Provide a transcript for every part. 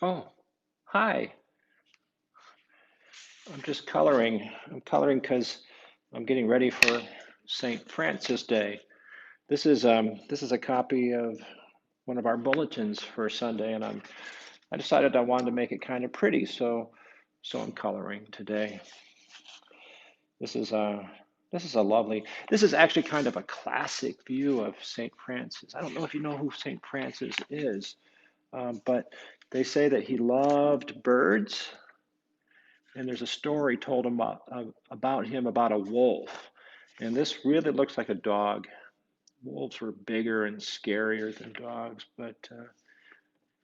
Oh, hi. I'm just coloring. I'm coloring because I'm getting ready for St. Francis Day. This is a copy of one of our bulletins for Sunday, and I decided I wanted to make it kind of pretty, so I'm coloring today. This is uh this is a lovely. This is actually kind of a classic view of St. Francis. I don't know if you know who St. Francis is, but they say that he loved birds. And there's a story told about him about a wolf. And this really looks like a dog. Wolves were bigger and scarier than dogs, but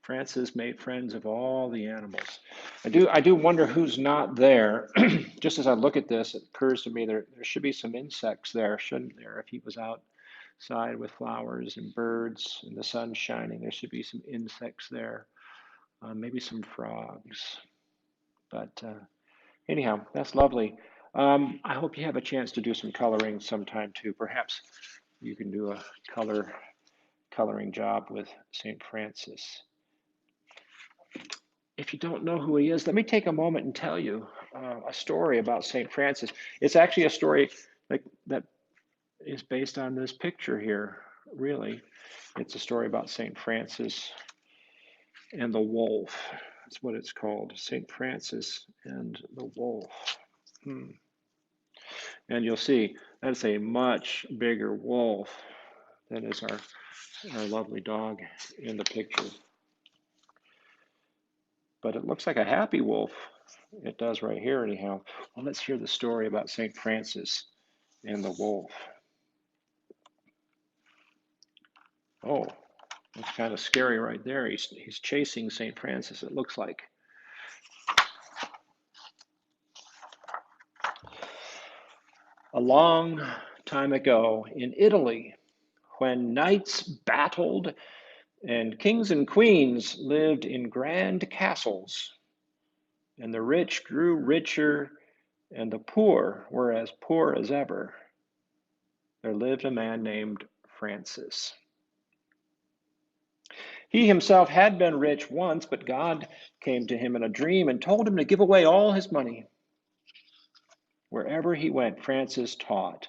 Francis made friends of all the animals. I do wonder who's not there. Just as I look at this, it occurs to me there should be some insects there, shouldn't there? If he was outside with flowers and birds and the sun shining, there should be some insects there, maybe some frogs. But anyhow, that's lovely. I hope you have a chance to do some coloring sometime too. Perhaps you can do a coloring job with St. Francis. If you don't know who he is, let me take a moment and tell you a story about St. Francis. It's actually a story that is based on this picture here, really. It's a story about St. Francis and the wolf. That's what it's called, St. Francis and the wolf. Hmm. And you'll see that's a much bigger wolf than is our lovely dog in the picture. But it looks like a happy wolf. It does right here, anyhow. Well, let's hear the story about St. Francis and the wolf. Oh, it's kind of scary right there. He's chasing St. Francis, it looks like. A long time ago in Italy, when knights battled and kings and queens lived in grand castles, and the rich grew richer, and the poor were as poor as ever, there lived a man named Francis. He himself had been rich once, but God came to him in a dream and told him to give away all his money. Wherever he went, Francis taught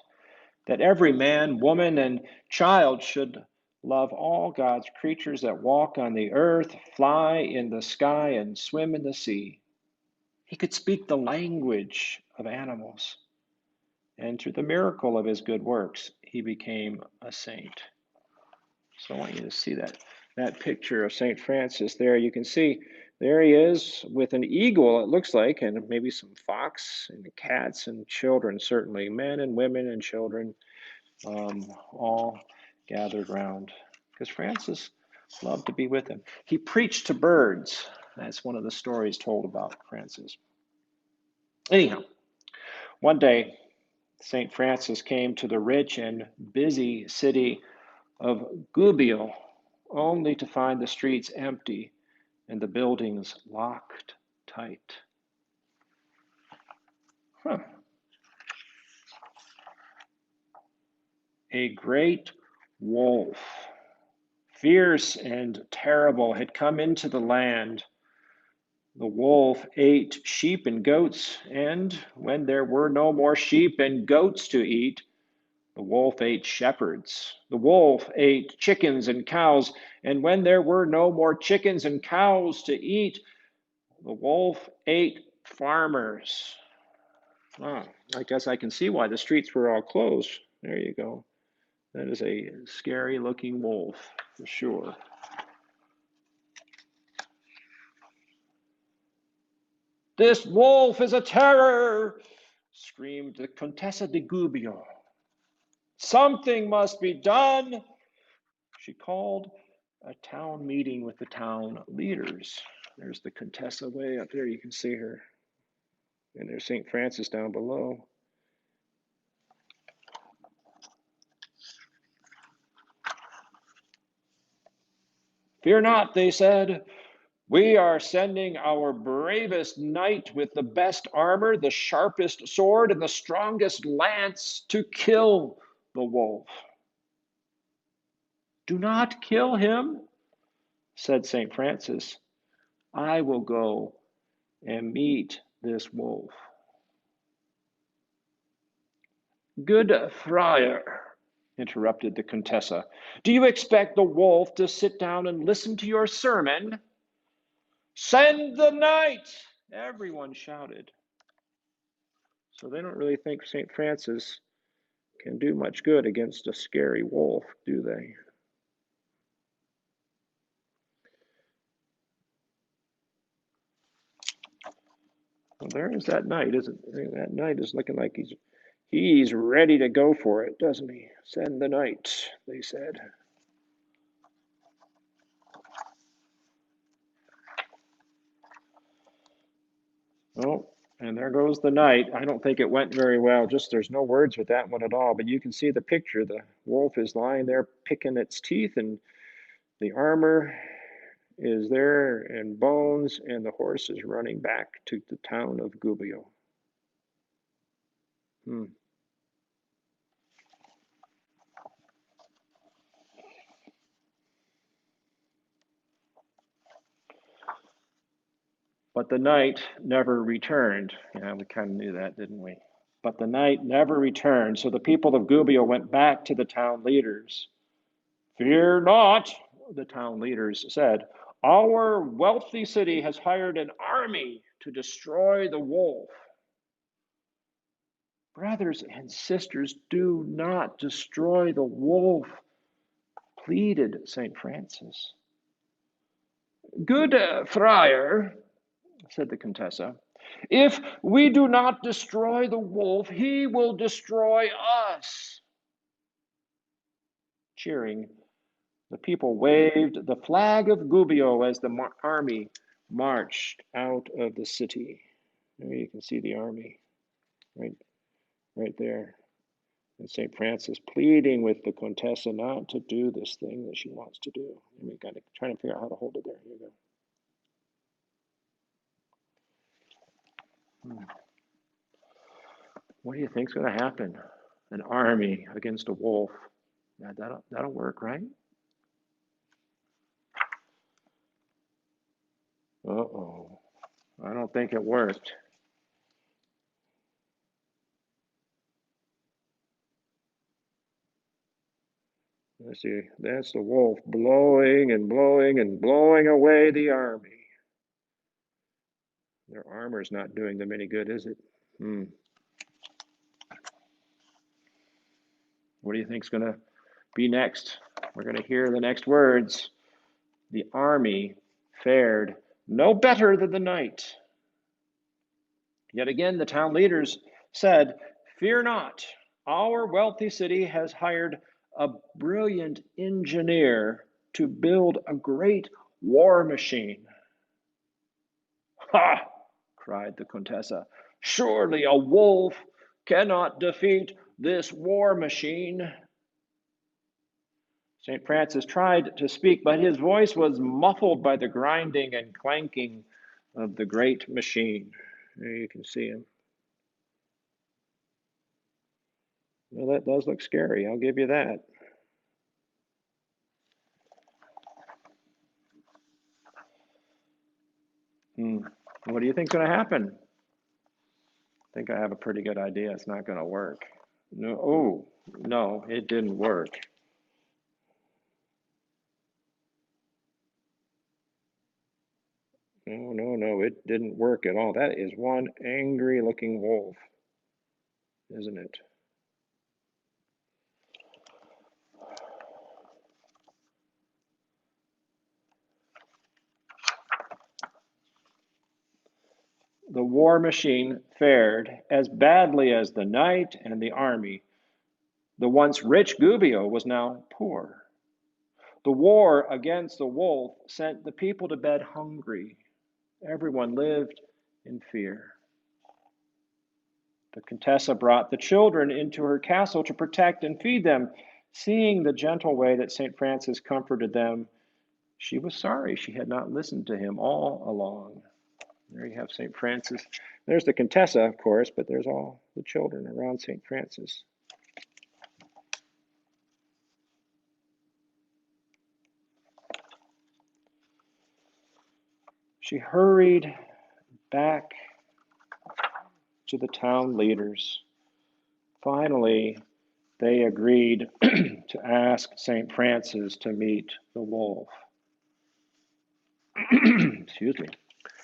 that every man, woman, and child should love all God's creatures that walk on the earth, fly in the sky, and swim in the sea. He could speak the language of animals, and through the miracle of his good works, he became a saint. So I want you to see that picture of St. Francis there. You can see there he is with an eagle, it looks like, and maybe some fox and cats and children, certainly, men and women and children, all gathered round. Because Francis loved to be with him. He preached to birds. That's one of the stories told about Francis. Anyhow, one day, St. Francis came to the rich and busy city of Gubio, only to find the streets empty and the buildings locked tight. Huh. A great wolf, fierce and terrible, had come into the land. The wolf ate sheep and goats, and when there were no more sheep and goats to eat, the wolf ate shepherds. The wolf ate chickens and cows, and when there were no more chickens and cows to eat, the wolf ate farmers. Ah, I guess I can see why the streets were all closed. There you go. That is a scary looking wolf for sure. This wolf is a terror, screamed the Contessa di Gubio. Something must be done. She called a town meeting with the town leaders. There's the Contessa way up there. You can see her. And there's St. Francis down below. Fear not, they said. We are sending our bravest knight with the best armor, the sharpest sword, and the strongest lance to kill the wolf. Do not kill him, said St. Francis. I will go and meet this wolf. Good friar, interrupted the Contessa, do you expect the wolf to sit down and listen to your sermon? Send the knight! Everyone shouted. So they don't really think St. Francis can do much good against a scary wolf, do they? Well, there is that knight, isn't it? That knight is looking like he's ready to go for it, doesn't he? Send the knight, they said. Oh, and there goes the knight. I don't think it went very well. Just there's no words with that one at all, but you can see the picture. The wolf is lying there picking its teeth, and the armor is there and bones, and the horse is running back to the town of Gubio. Hmm. But the knight never returned. Yeah, we kind of knew that, didn't we? But the knight never returned, so the people of Gubio went back to the town leaders. Fear not, the town leaders said. Our wealthy city has hired an army to destroy the wolf. Brothers and sisters, do not destroy the wolf, pleaded St. Francis. Good friar, said the Contessa, if we do not destroy the wolf, he will destroy us. Cheering, the people waved the flag of Gubio as the army marched out of the city. There you can see the army right there. And St. Francis pleading with the Contessa not to do this thing that she wants to do. And we got to trying to figure out how to hold it there. Here you go. What do you think's going to happen? An army against a wolf. Yeah, that'll work, right? Uh-oh. I don't think it worked. Let's see. That's the wolf blowing and blowing and blowing away the army. Their armor's not doing them any good, is it? What do you think's going to be next? We're going to hear the next words. The army fared no better than the knight. Yet again, the town leaders said, Fear not, our wealthy city has hired a brilliant engineer to build a great war machine. Ha! Cried the Contessa. Surely a wolf cannot defeat this war machine. St. Francis tried to speak, but his voice was muffled by the grinding and clanking of the great machine. There you can see him. Well, that does look scary, I'll give you that. What do you think's going to happen? I think I have a pretty good idea. It's not going to work. No, oh, no, it didn't work. No, it didn't work at all. That is one angry looking wolf, isn't it? The war machine fared as badly as the knight and the army. The once rich Gubio was now poor. The war against the wolf sent the people to bed hungry. Everyone lived in fear. The Contessa brought the children into her castle to protect and feed them. Seeing the gentle way that St. Francis comforted them, she was sorry she had not listened to him all along. There you have St. Francis. There's the Contessa, of course, but there's all the children around St. Francis. She hurried back to the town leaders. Finally, they agreed to ask St. Francis to meet the wolf. Excuse me.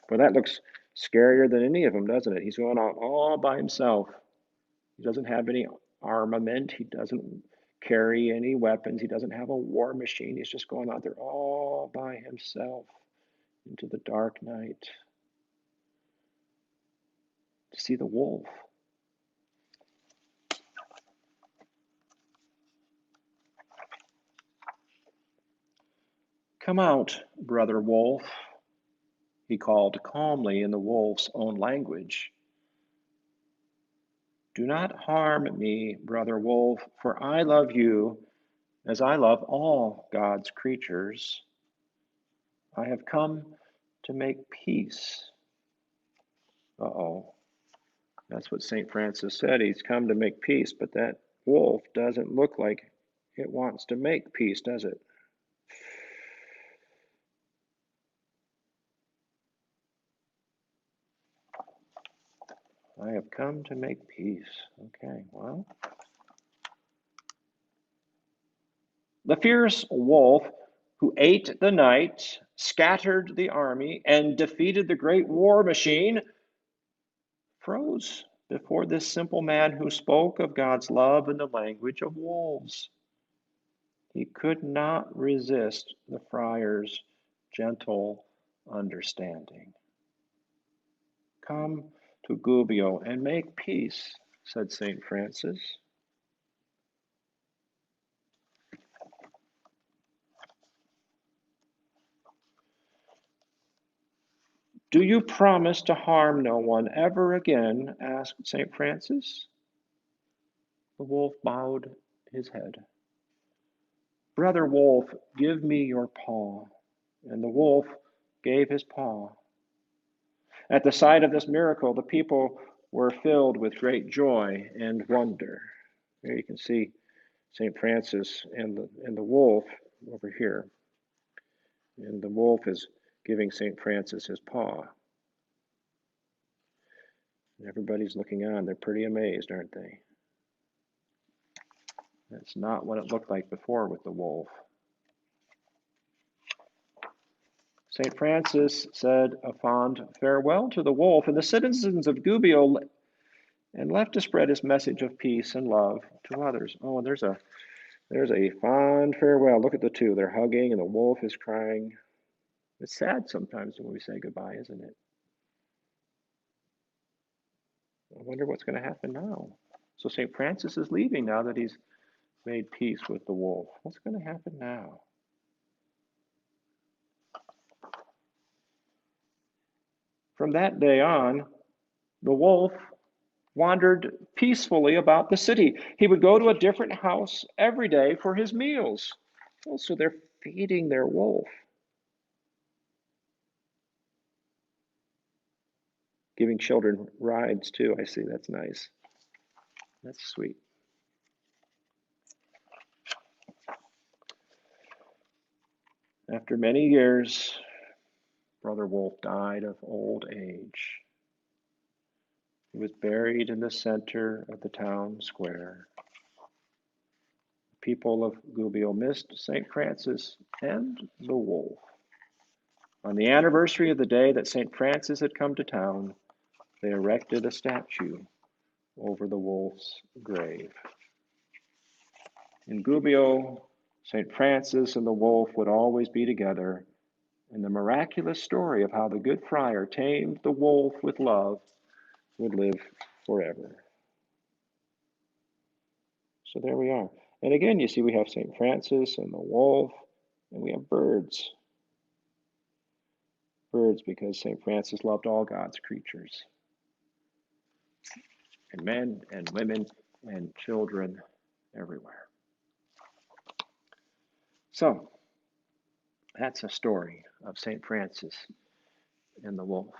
Well, that looks scarier than any of them, doesn't it? He's going out all by himself. He doesn't have any armament. He doesn't carry any weapons. He doesn't have a war machine. He's just going out there all by himself into the dark night to see the wolf. Come out, brother wolf, he called calmly in the wolf's own language. Do not harm me, brother wolf, for I love you as I love all God's creatures. I have come to make peace. Uh-oh. That's what St. Francis said. He's come to make peace, but that wolf doesn't look like it wants to make peace, does it? I have come to make peace. Okay, well. The fierce wolf who ate the night, scattered the army, and defeated the great war machine froze before this simple man who spoke of God's love in the language of wolves. He could not resist the friar's gentle understanding. Come to Gubio and make peace, said St. Francis. Do you promise to harm no one ever again? Asked St. Francis. The wolf bowed his head. Brother Wolf, give me your paw. And the wolf gave his paw. At the sight of this miracle, the people were filled with great joy and wonder. Here you can see St. Francis and the wolf over here. And the wolf is giving St. Francis his paw. And everybody's looking on. They're pretty amazed, aren't they? That's not what it looked like before with the wolf. St. Francis said a fond farewell to the wolf and the citizens of Gubio and left to spread his message of peace and love to others. Oh, and there's a fond farewell. Look at the two. They're hugging and the wolf is crying. It's sad sometimes when we say goodbye, isn't it? I wonder what's going to happen now. So St. Francis is leaving now that he's made peace with the wolf. What's going to happen now? From that day on, the wolf wandered peacefully about the city. He would go to a different house every day for his meals. Oh, so they're feeding their wolf. Giving children rides too. I see. That's nice. That's sweet. After many years, Brother Wolf died of old age. He was buried in the center of the town square. The people of Gubio missed St. Francis and the wolf. On the anniversary of the day that St. Francis had come to town, they erected a statue over the wolf's grave. In Gubio, St. Francis and the wolf would always be together, and the miraculous story of how the good friar tamed the wolf with love would live forever. So there we are. And again, you see we have St. Francis and the wolf, and we have birds. Birds because St. Francis loved all God's creatures, and men and women and children everywhere. So that's a story of St. Francis and the wolf.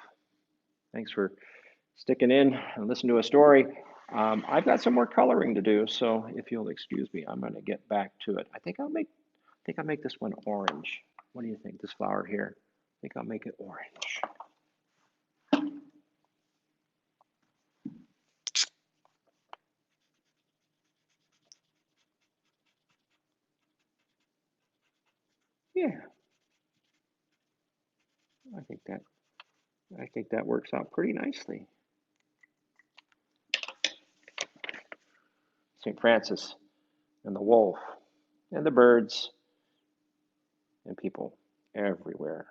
Thanks for sticking in and listening to a story. I've got some more coloring to do, so if you'll excuse me, I'm going to get back to it. I think I'll make this one orange. What do you think? This flower here? I think I'll make it orange. Yeah, I think that works out pretty nicely. St. Francis and the wolf and the birds and people everywhere.